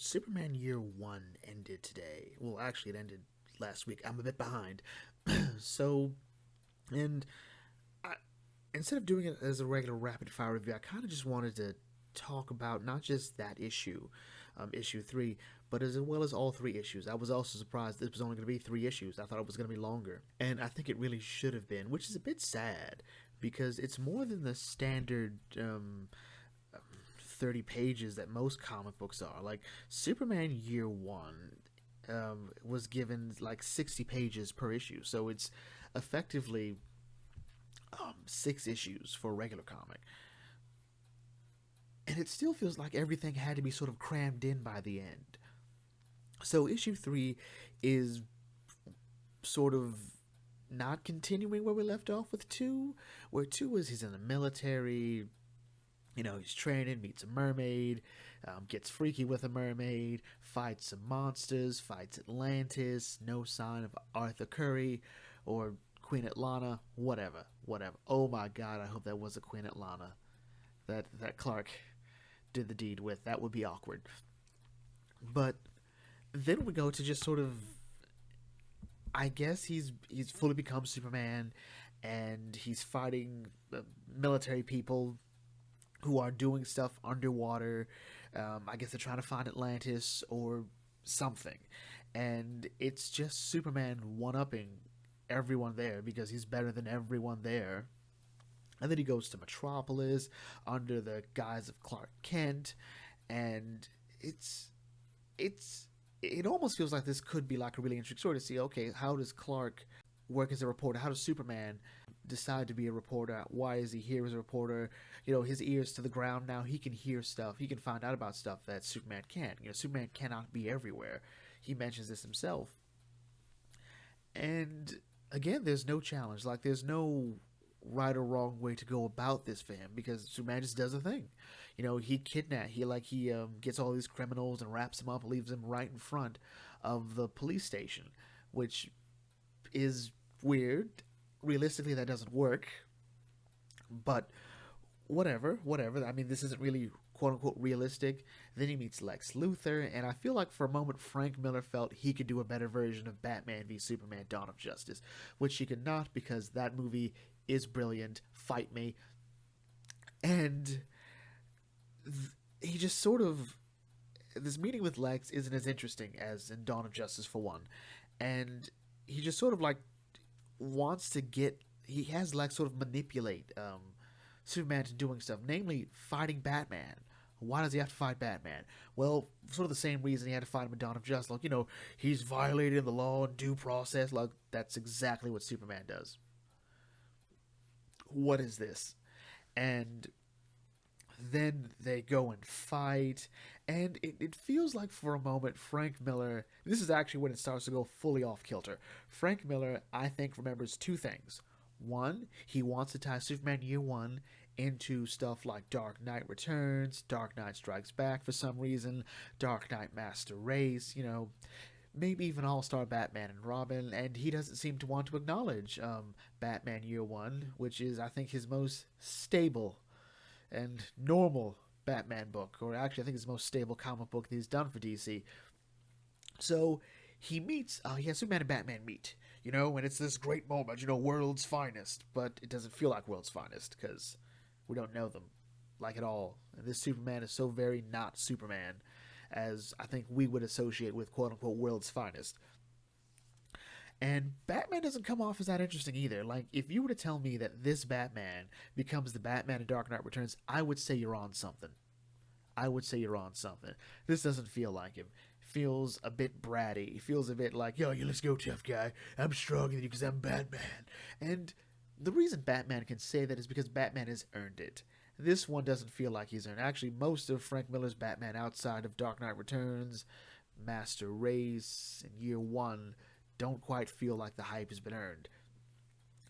Superman Year One ended today. Well, actually, it ended last week. I'm a bit behind. so, and I, instead of doing it as a regular rapid fire review, I kind of just wanted to talk about not just that issue, issue three, but as well as all three issues. I was also surprised this was only going to be three issues. I thought it was going to be longer, and I think it really should have been, which is a bit sad because it's more than the standard 30 pages that most comic books are. Like Superman Year One was given like 60 pages per issue, so it's effectively 6 issues for a regular comic. And it still feels like everything had to be sort of crammed in by the end. So issue three is sort of not continuing where we left off with two, where two is he's in the military, he's training, meets a mermaid, gets freaky with a mermaid, fights some monsters, fights Atlantis, no sign of Arthur Curry or Queen Atlanta, whatever. Oh my god, I hope that was a Queen Atlanta that Clark did the deed with. That would be awkward. But then we go to just sort of, I guess he's fully become Superman, and he's fighting military people who are doing stuff underwater. I guess they're trying to find Atlantis or something. And it's just Superman one upping everyone there because he's better than everyone there. And then he goes to Metropolis under the guise of Clark Kent. And it's it almost feels like this could be like a really interesting story to see, okay, how does Clark work as a reporter? How does Superman decide to be a reporter? Why is he here as a reporter? His ears to the ground now. He can hear stuff. He can find out about stuff that Superman can't. Superman cannot be everywhere. He mentions this himself. And again, there's no challenge. Like, there's no right or wrong way to go about this for him because Superman just does a thing. He gets all these criminals and wraps them up, leaves them right in front of the police station, which is weird. Realistically, that doesn't work, but whatever. I mean, this isn't really quote unquote realistic. Then he meets Lex Luthor, and I feel like for a moment Frank Miller felt he could do a better version of Batman v Superman: Dawn of Justice, which he could not because that movie is brilliant. Fight me. And he just sort of, this meeting with Lex isn't as interesting as in Dawn of Justice for one, and he just sort of like wants to get. He has Lex sort of manipulate Superman to doing stuff, namely fighting Batman. Why does he have to fight Batman? Well, sort of the same reason he had to fight him in Dawn of Justice. Like, he's violating the law and due process. Like, that's exactly what Superman does. What is this? And then they go and fight, and it feels like for a moment Frank Miller, this is actually when it starts to go fully off kilter. Frank Miller, I think, remembers two things. One, he wants to tie Superman Year One into stuff like Dark Knight Returns, Dark Knight Strikes Back for some reason, Dark Knight Master Race, maybe even All Star Batman and Robin, and he doesn't seem to want to acknowledge Batman Year One, which is, I think, his most stable and normal Batman book, or actually I think it's the most stable comic book that he's done for DC. So he has Superman and Batman meet, and it's this great moment, world's finest, but it doesn't feel like world's finest because we don't know them like at all. And this Superman is so very not Superman as I think we would associate with quote unquote world's finest. And Batman doesn't come off as that interesting either. Like, if you were to tell me that this Batman becomes the Batman in Dark Knight Returns, I would say you're on something. I would say you're on something. This doesn't feel like him. Feels a bit bratty. Feels a bit like, yo, let's go, tough guy. I'm stronger than you because I'm Batman. And the reason Batman can say that is because Batman has earned it. This one doesn't feel like he's earned. Actually, most of Frank Miller's Batman outside of Dark Knight Returns, Master Race, and Year One don't quite feel like the hype has been earned.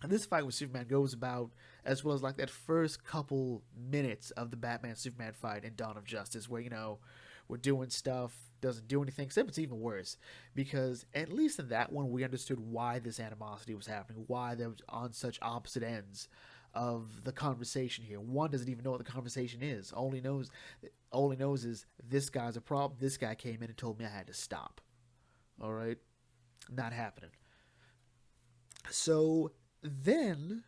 And this fight with Superman goes about as well as like that first couple minutes of the Batman Superman fight in Dawn of Justice, where we're doing stuff, doesn't do anything, except it's even worse because at least in that one we understood why this animosity was happening, why they were on such opposite ends of the conversation here. One doesn't even know what the conversation is. All he knows is this guy's a problem. This guy came in and told me I had to stop. All right, not happening. So then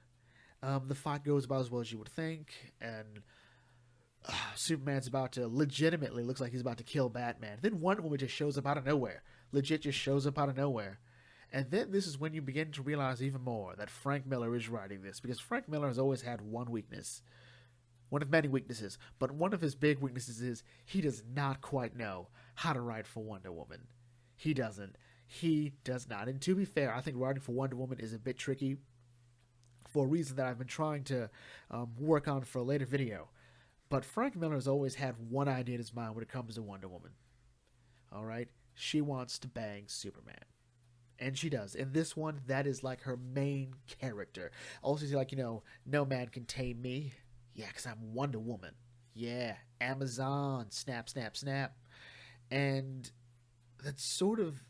the fight goes about as well as you would think, and Superman's about to legitimately looks like he's about to kill Batman. Then Wonder Woman just shows up out of nowhere. Legit just shows up out of nowhere. And then this is when you begin to realize even more that Frank Miller is writing this, because Frank Miller has always had one weakness. One of many weaknesses, but one of his big weaknesses is he does not quite know how to write for Wonder Woman. He doesn't. He does not. And to be fair, I think writing for Wonder Woman is a bit tricky for a reason that I've been trying to work on for a later video. But Frank Miller has always had one idea in his mind when it comes to Wonder Woman. All right? She wants to bang Superman. And she does. In this one, that is like her main character. Also, she's like, no man can tame me. Yeah, because I'm Wonder Woman. Yeah, Amazon. Snap, snap, snap. And that's sort of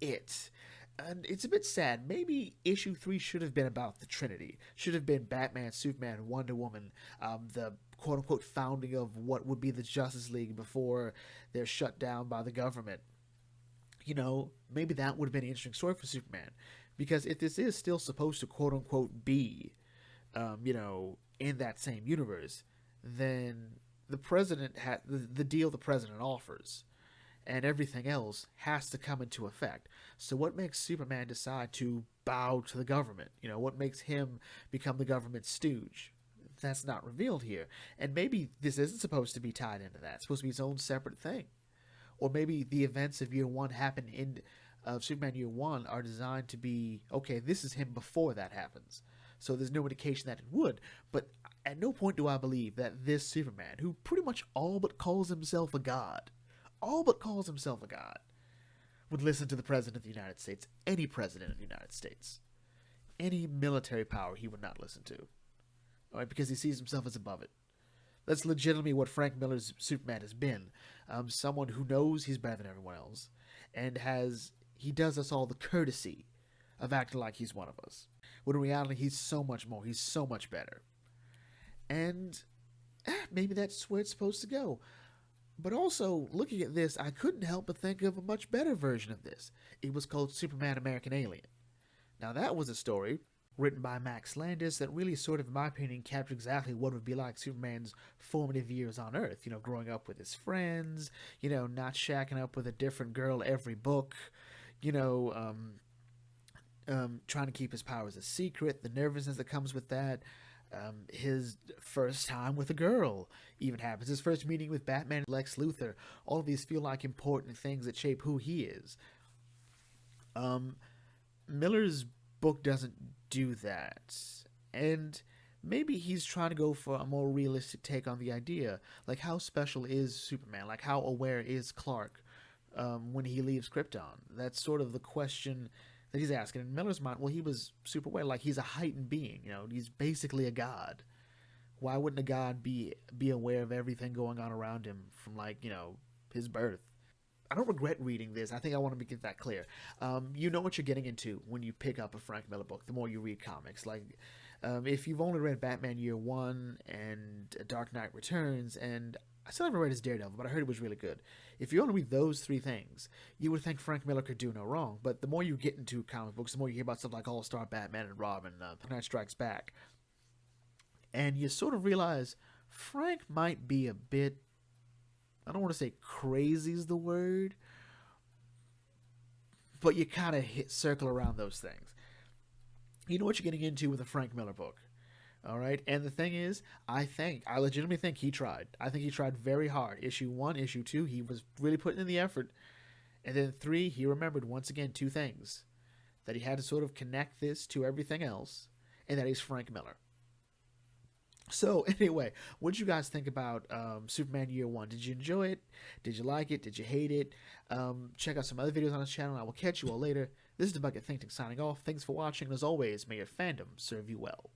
it. And it's a bit sad. Maybe issue 3 should have been about the Trinity. Should have been Batman, Superman, Wonder Woman, the quote-unquote founding of what would be the Justice League before they're shut down by the government. Maybe that would have been an interesting story for Superman. Because if this is still supposed to quote-unquote be, in that same universe, then the president had the deal the president offers and everything else has to come into effect. So what makes Superman decide to bow to the government? What makes him become the government's stooge? That's not revealed here. And maybe this isn't supposed to be tied into that. It's supposed to be its own separate thing. Or maybe the events of year 1 happen in Superman year 1 are designed to be, okay, this is him before that happens. So there's no indication that it would. But at no point do I believe that this Superman, who pretty much all but calls himself a god, would listen to the President of the United States, any President of the United States. Any military power he would not listen to. All right, because he sees himself as above it. That's legitimately what Frank Miller's Superman has been. Someone who knows he's better than everyone else. And he does us all the courtesy of acting like he's one of us. When in reality, he's so much more. He's so much better. And maybe that's where it's supposed to go. But also, looking at this, I couldn't help but think of a much better version of this. It was called Superman American Alien. Now, that was a story written by Max Landis that really sort of, in my opinion, captured exactly what it would be like Superman's formative years on Earth. Growing up with his friends, not shacking up with a different girl every book, trying to keep his powers a secret, the nervousness that comes with that. His first time with a girl even happens. His first meeting with Batman and Lex Luthor. All of these feel like important things that shape who he is. Miller's book doesn't do that. And maybe he's trying to go for a more realistic take on the idea. Like, how special is Superman? Like, how aware is Clark when he leaves Krypton? That's sort of the question that he's asking. In Miller's mind, well, he was super aware. Like, he's a heightened being. He's basically a god. Why wouldn't a god be aware of everything going on around him from, his birth? I don't regret reading this. I think I want to get that clear. You know what you're getting into when you pick up a Frank Miller book, the more you read comics. If you've only read Batman Year 1 and Dark Knight Returns, and I still haven't read his Daredevil, but I heard it was really good. If you only read those 3 things, you would think Frank Miller could do no wrong. But the more you get into comic books, the more you hear about stuff like All-Star Batman and Robin, Dark Knight Strikes Back. And you sort of realize Frank might be a bit, I don't want to say crazy is the word, but you kind of circle around those things. You know what you're getting into with a Frank Miller book. All right. And the thing is, I legitimately think he tried. I think he tried very hard. Issue 1, issue 2, he was really putting in the effort. And then 3, he remembered once again 2 things. That he had to sort of connect this to everything else, and that he's Frank Miller. So, anyway, what did you guys think about Superman Year 1? Did you enjoy it? Did you like it? Did you hate it? Check out some other videos on this channel. I will catch you all later. This is the Bucket Think Tank signing off. Thanks for watching, and as always, may your fandom serve you well.